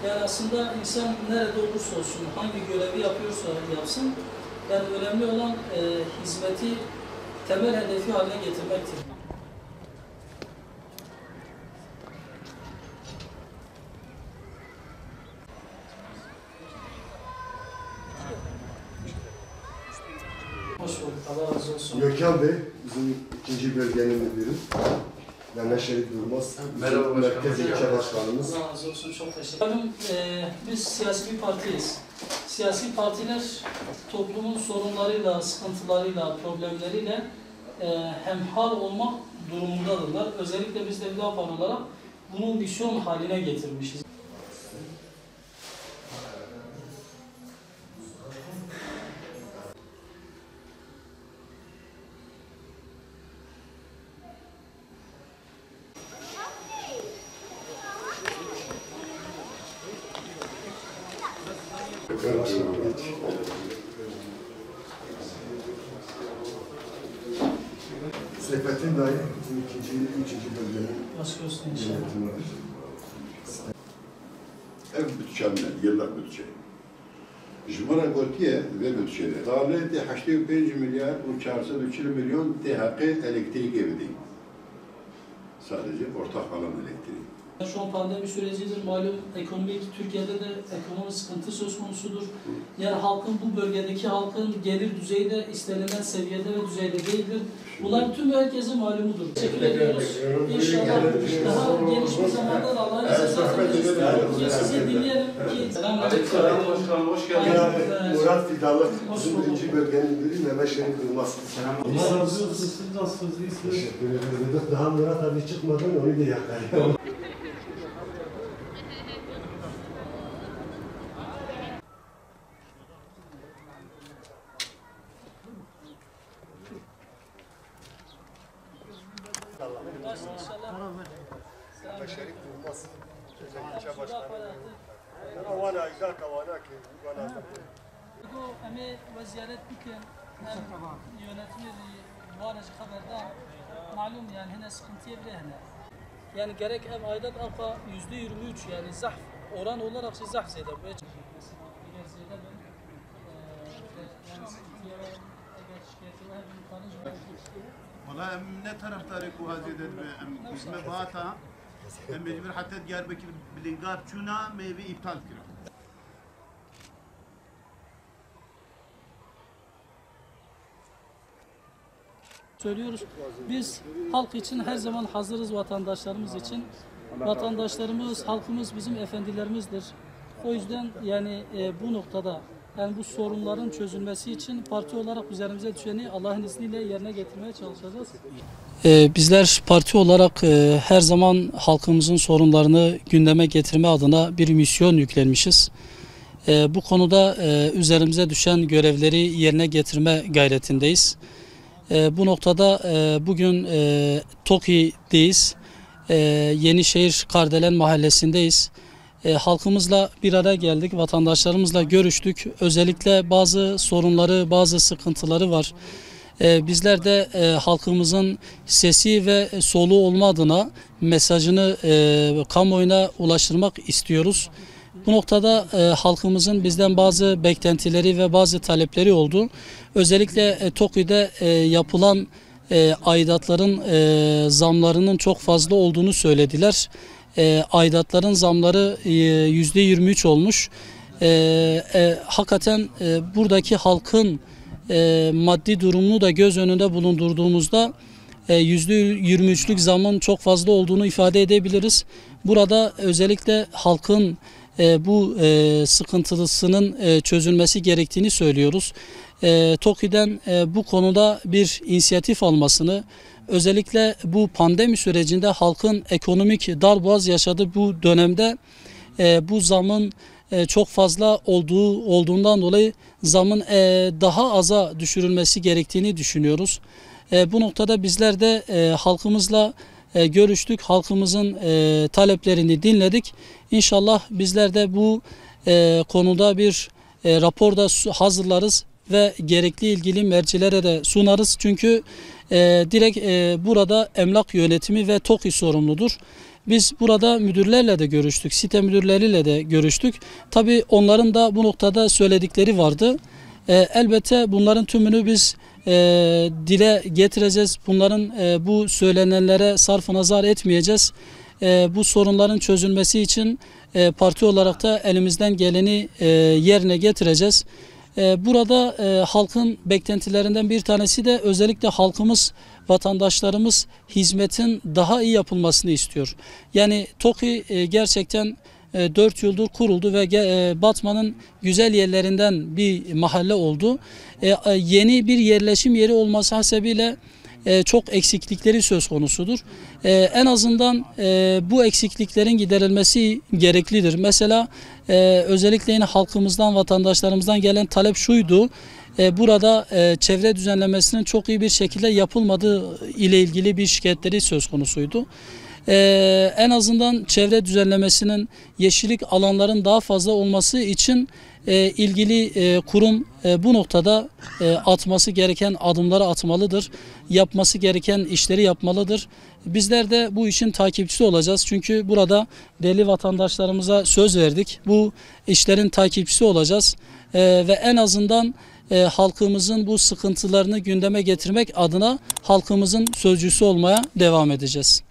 Yani aslında insan nerede olursa olsun, hangi görevi yapıyorsa yapsın, yani önemli olan hizmeti temel hedefi haline getirmektir. Hoş bulduk, Allah razı olsun. Gökhan Bey, bizim ikinci bölgenin müdürü. Mehmet Şerif Durmaz. Merhaba Merkez başkanım. İlçe Başkanımız. Allah razı olsun, çok teşekkür ederim. Biz siyasi bir partiyiz. Siyasi partiler toplumun sorunlarıyla, sıkıntılarıyla, problemleriyle hemhal olmak durumundadırlar. Özellikle biz de Hüdapar olarak bunu misyon haline getirmişiz. Seyfettin Dayı, bizim üçüncü bölgenin Başka olsun inşallah. yönetimi. Ev bütçemden, yıllık bütçe. Jmara gotiye ve bütçede. Davleti 85 milyar ve 440 milyon THK elektrik evdi. Sadece ortak alan elektriği. Şu an pandemi sürecidir. Malum ekonomik, Türkiye'de de ekonomik sıkıntı söz konusudur. Yani halkın, bu bölgedeki halkın gelir düzeyi de istenilen seviyede ve düzeyde değildir. Bunlar tüm herkesin malumudur. Teşekkür ediyoruz. İnşallah daha geniş bir zamanda Allah'ın izniyle sizi dinleyelim ki. Selamünaleyküm başkanım, hoş geldiniz. Murat Fidalık, bizim birinci bölgenin müdürü Mehmet Şerif Durmaz. Allah razı olsun, siz nasılsınız, iyisiniz? Teşekkür ederim. Daha Murat abi çıkmadan onu da yakar. Mehmet Şerif Durmaz. İlçe Başkanı. Vana, güzel kavana ki. Bu emi ve ziyaret biken yönetimi varıcı haberde malum yani hene sıkıntıya bile hene. Yani gerek ev aidat alfa %23 yani zahf oran olarak zahf zede. Bu eğer zede ben yani sıkıntıya ve eğer şikayeti var bir tanıcı والله ne taraftarı bu haziyede bizme bata mecbur hatta Diyarbakır bilingar çuna meyve iptal kira. söylüyoruz. Biz halk için her zaman hazırız, vatandaşlarımız için. Vatandaşlarımız, halkımız bizim efendilerimizdir. O yüzden yani bu noktada yani bu sorunların çözülmesi için parti olarak üzerimize düşeni Allah'ın izniyle yerine getirmeye çalışacağız. Bizler parti olarak her zaman halkımızın sorunlarını gündeme getirme adına bir misyon yüklenmişiz. Bu konuda üzerimize düşen görevleri yerine getirme gayretindeyiz. Bu noktada bugün TOKİ'deyiz. Yenişehir Kardelen Mahallesi'ndeyiz. Halkımızla bir araya geldik, vatandaşlarımızla görüştük. Özellikle bazı sorunları, bazı sıkıntıları var. Bizler de halkımızın sesi ve soluğu olma adına mesajını kamuoyuna ulaştırmak istiyoruz. Bu noktada halkımızın bizden bazı beklentileri ve bazı talepleri oldu. Özellikle TOKİ'de yapılan aidatların zamlarının çok fazla olduğunu söylediler. Aidatların zamları %23 olmuş. Hakikaten buradaki halkın maddi durumunu da göz önünde bulundurduğumuzda %23'lük zamın çok fazla olduğunu ifade edebiliriz. Burada özellikle halkın bu sıkıntısının çözülmesi gerektiğini söylüyoruz. TOKİ'den bu konuda bir inisiyatif almasını, özellikle bu pandemi sürecinde halkın ekonomik darboğaz yaşadığı bu dönemde bu zamın çok fazla olduğundan dolayı zamın daha aza düşürülmesi gerektiğini düşünüyoruz. Bu noktada bizler de halkımızla görüştük, halkımızın taleplerini dinledik. İnşallah bizler de bu konuda bir rapor da hazırlarız ve gerekli ilgili mercilere de sunarız. Çünkü direkt burada emlak yönetimi ve TOKİ sorumludur. Biz burada müdürlerle de görüştük, site müdürleriyle de görüştük. Tabii onların da bu noktada söyledikleri vardı. Elbette bunların tümünü biz dile getireceğiz. Bunların bu söylenenlere sarf nazar etmeyeceğiz. Bu sorunların çözülmesi için parti olarak da elimizden geleni yerine getireceğiz. Burada halkın beklentilerinden bir tanesi de özellikle halkımız, vatandaşlarımız hizmetin daha iyi yapılmasını istiyor. Yani TOKİ gerçekten 4 yıldır kuruldu ve Batman'ın güzel yerlerinden bir mahalle oldu. Yeni bir yerleşim yeri olması hasebiyle çok eksiklikleri söz konusudur. En azından bu eksikliklerin giderilmesi gereklidir. Mesela özellikle yine halkımızdan, vatandaşlarımızdan gelen talep şuydu. Burada çevre düzenlemesinin çok iyi bir şekilde yapılmadığı ile ilgili bir şikayetleri söz konusuydu. En azından çevre düzenlemesinin yeşillik alanların daha fazla olması için ilgili kurum bu noktada atması gereken adımları atmalıdır. Yapması gereken işleri yapmalıdır. Bizler de bu işin takipçisi olacağız. Çünkü burada değerli vatandaşlarımıza söz verdik. Bu işlerin takipçisi olacağız. Ve en azından halkımızın bu sıkıntılarını gündeme getirmek adına halkımızın sözcüsü olmaya devam edeceğiz.